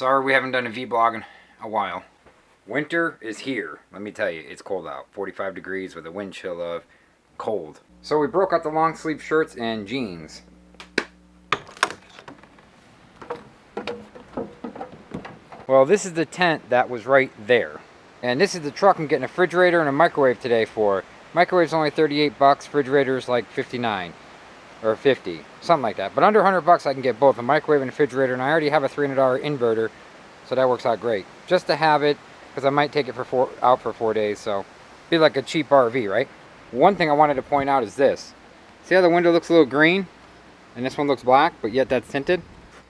Sorry we haven't done a vlog in a while. Winter is here. Let me tell you, it's cold out. 45 degrees with a wind chill of cold. So we broke out the long sleeve shirts and jeans. Well, this is the tent that was right there. And this is the truck I'm getting a refrigerator and a microwave today for. Microwave's only 38 bucks, refrigerator's like 59 or 50, something like that. But under 100 bucks I can get both a microwave and a refrigerator, and I already have a $300 inverter, so that works out great. Just to have it, because I might take it out for 4 days, so be like a cheap RV, right? One thing I wanted to point out is this. See how the window looks a little green and this one looks black, but yet that's tinted?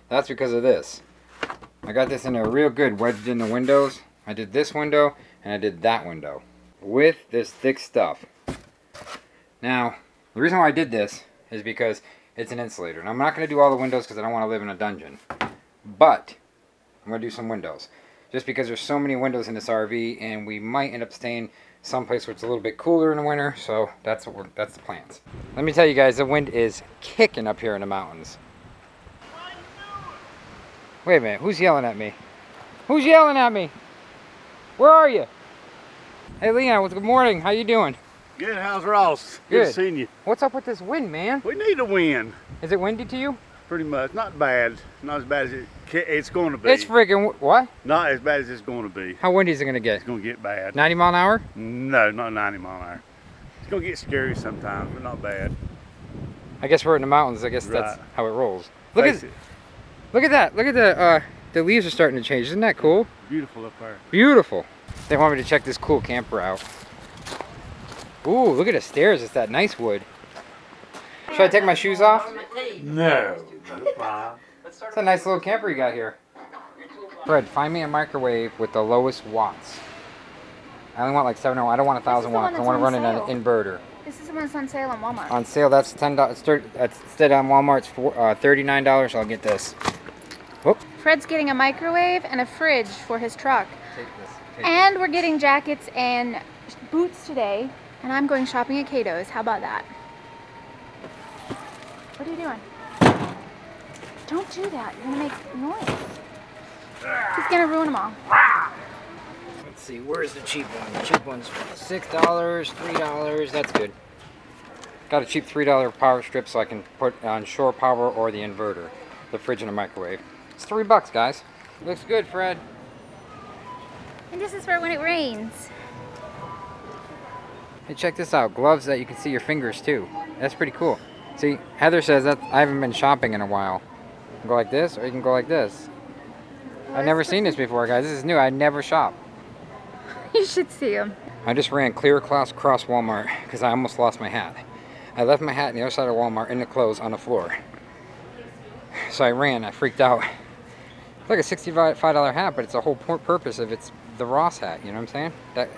That's because of this. I got this in there real good, wedged in the windows. I did this window and I did that window with this thick stuff. Now, the reason why I did this is because it's an insulator. And I'm not going to do all the windows because I don't want to live in a dungeon. But I'm going to do some windows. Just because there's so many windows in this RV, and we might end up staying someplace where it's a little bit cooler in the winter. So that's the plans. Let me tell you guys, the wind is kicking up here in the mountains. Wait a minute, who's yelling at me? Who's yelling at me? Where are you? Hey Leon, good morning. How you doing? Good, how's Ross? Good seeing you. What's up with this wind, man? We need a wind. Is it windy to you? Pretty much. Not bad. Not as bad as it's going to be. It's freaking, what? Not as bad as it's going to be. How windy is it going to get? It's going to get bad. 90 mile an hour? No, not 90 mile an hour. It's going to get scary sometimes, but not bad. I guess we're in the mountains. I guess Right. That's how it rolls. Look at that. Look at the leaves are starting to change. Isn't that cool? Beautiful up there. Beautiful. They want me to check this cool camper out. Ooh, look at the stairs. It's that nice wood. Should I take my shoes off? No. It's a nice little camper you got here. Fred, find me a microwave with the lowest watts. I only want like 7 I don't want 1,000 watts. I want to run in an inverter. This is the one that's on sale on Walmart. On sale, that's $10. Instead on Walmart, it's $39. I'll get this. Whoop. Fred's getting a microwave and a fridge for his truck. Take this. And we're getting jackets and boots today. And I'm going shopping at Cato's. How about that? What are you doing? Don't do that. You're going to make noise. He's going to ruin them all. Let's see, where's the cheap one? The cheap one's $6, $3. That's good. Got a cheap $3 power strip so I can put on shore power or the inverter, the fridge and a microwave. It's $3, guys. Looks good, Fred. And this is for when it rains. Hey, check this out. Gloves that you can see your fingers too. That's pretty cool. See, Heather says that I haven't been shopping in a while. You can go like this, or you can go like this. I've never seen this before, guys. This is new. I never shop. You should see them. I just ran clear across Walmart because I almost lost my hat. I left my hat on the other side of Walmart in the clothes on the floor. So I ran. I freaked out. It's like a $65 hat, but it's the whole purpose of it's the Ross hat. You know what I'm saying? That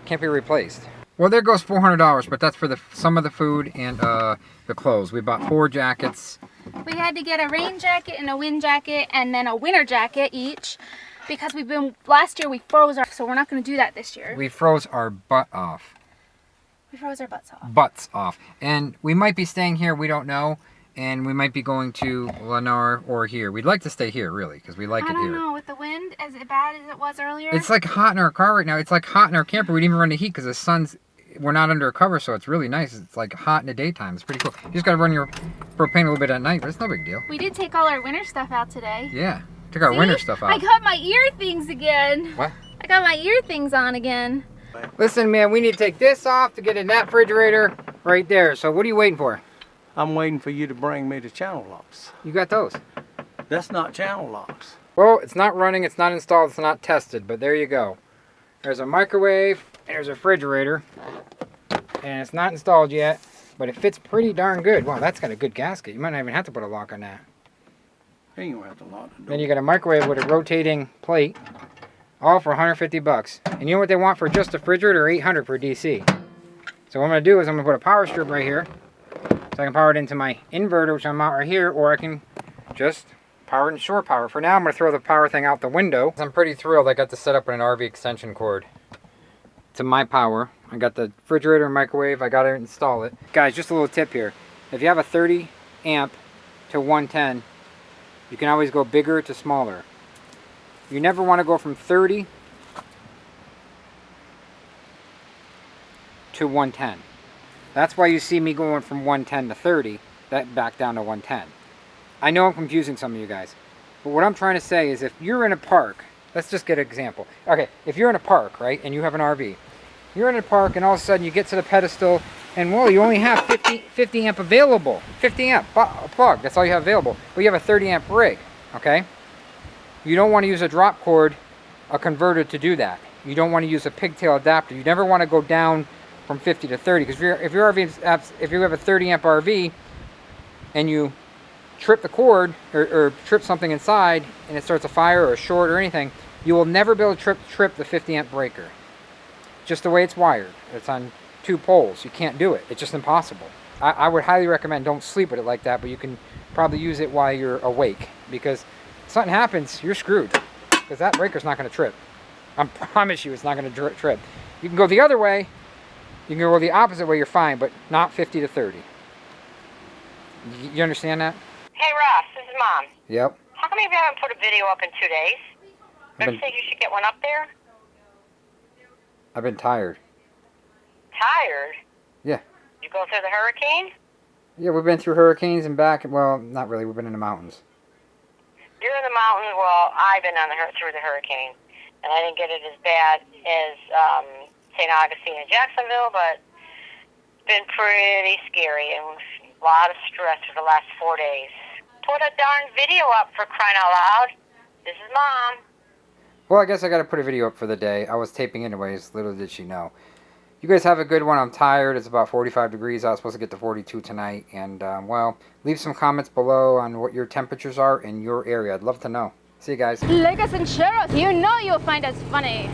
can't be replaced. Well, there goes $400, but that's for some of the food and the clothes. We bought 4 jackets. We had to get a rain jacket and a wind jacket and then a winter jacket each because last year we froze so we're not going to do that this year. We froze our butt off. We froze our butts off. Butts off. And we might be staying here, we don't know. And we might be going to Lennar or here. We'd like to stay here, really, because we like it here. I don't know, with the wind, as bad as it was earlier. It's like hot in our car right now. It's like hot in our camper. We didn't even run the heat because the sun's, we're not under a cover, so it's really nice. It's like hot in the daytime. It's pretty cool. You just got to run your propane a little bit at night, but it's no big deal. We did take all our winter stuff out today. Yeah, took our winter stuff out. I got my ear things again. What? I got my ear things on again. Listen, man, we need to take this off to get in that refrigerator right there. So what are you waiting for? I'm waiting for you to bring me the channel locks. You got those. That's not channel locks. Well, it's not running, it's not installed, it's not tested, but there you go. There's a microwave, there's a refrigerator, and it's not installed yet, but it fits pretty darn good. Wow, that's got a good gasket. You might not even have to put a lock on that. You ain't gonna have to lock the door. Then you got a microwave with a rotating plate, all for 150 bucks. And you know what they want for just a refrigerator? 800 for DC. So what I'm gonna do is I'm gonna put a power strip right here, so I can power it into my inverter, which I'm out right here, or I can just power it in shore power. For now, I'm going to throw the power thing out the window. I'm pretty thrilled I got this set up with an RV extension cord to my power. I got the refrigerator and microwave. I got to install it. Guys, just a little tip here. If you have a 30 amp to 110, you can always go bigger to smaller. You never want to go from 30 to 110. That's why you see me going from 110 to 30, that back down to 110. I know I'm confusing some of you guys, but what I'm trying to say is if you're in a park, let's just get an example. Okay, if you're in a park, right, and you have an RV, you're in a park and all of a sudden you get to the pedestal and, well, you only have 50 amp available. 50 amp plug, that's all you have available. But you have a 30 amp rig, okay? You don't want to use a drop cord, a converter to do that. You don't want to use a pigtail adapter. You never want to go down from 50 to 30 because if you have a 30 amp RV and you trip the cord or trip something inside and it starts a fire or a short or anything, you will never be able to trip the 50 amp breaker. Just the way it's wired. It's on 2 poles. You can't do it. It's just impossible. I would highly recommend don't sleep with it like that, but you can probably use it while you're awake because if something happens, you're screwed because that breaker's not going to trip. I promise you it's not going to trip. You can go the other way. You can go the opposite way, you're fine, but not 50 to 30. You understand that? Hey Ross, this is Mom. Yep. How come you haven't put a video up in 2 days? Don't you think you should get one up there? I've been tired. Tired? Yeah. You go through the hurricane? Yeah, we've been through hurricanes and back. Well, not really. We've been in the mountains. You're in the mountains. Well, I've been through the hurricane, and I didn't get it as bad as St. Augustine and Jacksonville, but it's been pretty scary and a lot of stress for the last 4 days. Put a darn video up, for crying out loud. This is Mom. Well, I guess I got to put a video up for the day. I was taping anyways. Little did she know. You guys have a good one. I'm tired. It's about 45 degrees. I was supposed to get to 42 tonight. And, well, leave some comments below on what your temperatures are in your area. I'd love to know. See you guys. Like us and share us. You know you'll find us funny.